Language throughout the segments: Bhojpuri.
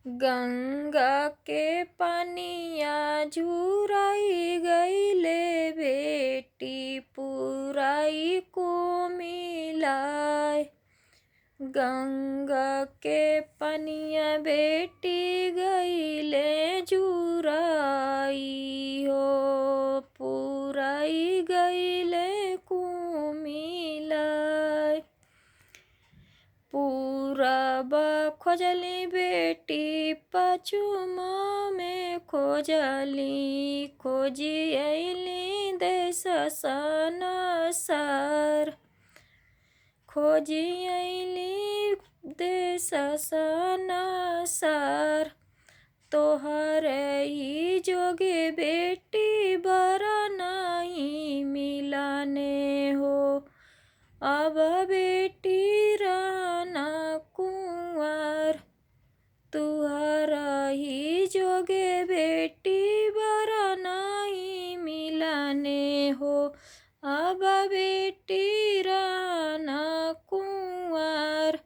गंगा के पनिया झुराई गईले बेटी पुराई को मिलाए। गंगा के पनिया बेटी गईले झुराई हो पुराई गईले को मिलाए। पूरब खोजली बेटी पश्चिमा में खोजली खोजी अइली देश सनसार। खोजी अइली देश सनसार तोहरे ही जोगे बेटी बरा नहीं मिलाने हो। अब बेटी रहना कुंवर तुहरा ही जोगे बेटी बरा नहीं मिलाने हो। अब बेटी रहना कुंवर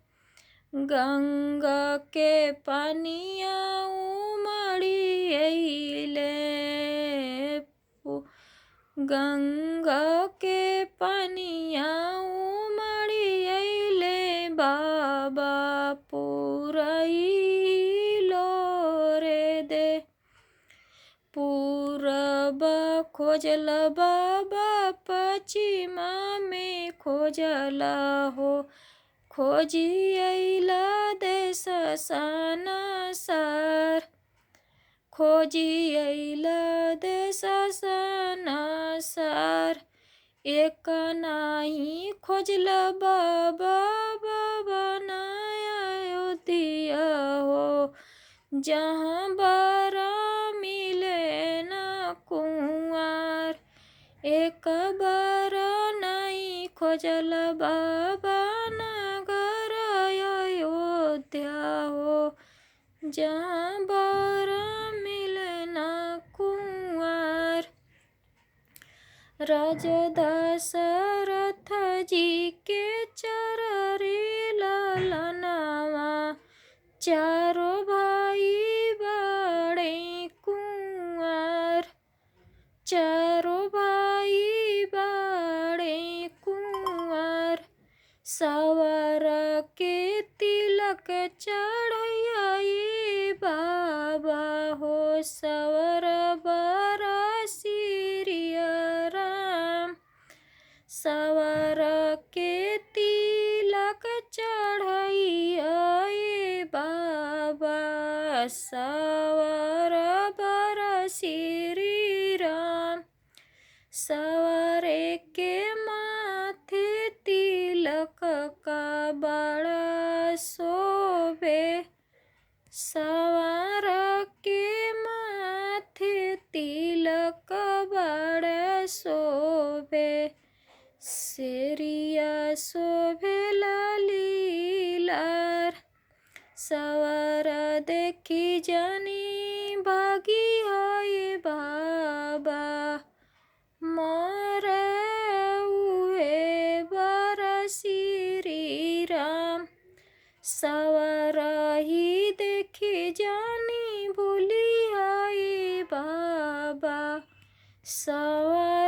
गंगा के पनिया उमड़ी अइले। गंगा के पनिया उमड़ी अइले बाबा पुरई लोरे दे। पूरब खोजल बाबा पश्चिमा में खोजला हो। खोजी अइला देश सनसार। खोजी अइला देश सनसार एक नाही खोजल बाबा बाबा नया अयोध्या हो। जहाँ बारा मिले न कुंवर एक बार नहीं खोजल बाबा नगर अयोध्या हो। जहाँ बारा मिले न कुंवर राजा दशरथ जी के चररी ललनावा चारों भाई बड़े कुंवर। चारों भाई बड़े कुंवर सवर के तिलक चढ़ाई बाबा हो। सवर बरा श्री राम सवर के तिलक चढ़ाई बाबा। सवर बरा श्री राम सवर के माथे तिलक का बड़ा शोभे। सवर के माथे तिलक बड़ा शोभे। सेरिया शोभे लीलार सवर देखी जानी भागी है बाबा। मोर हुए बरा श्री राम सवर ही देखी जानी भूली है बाबा। सवर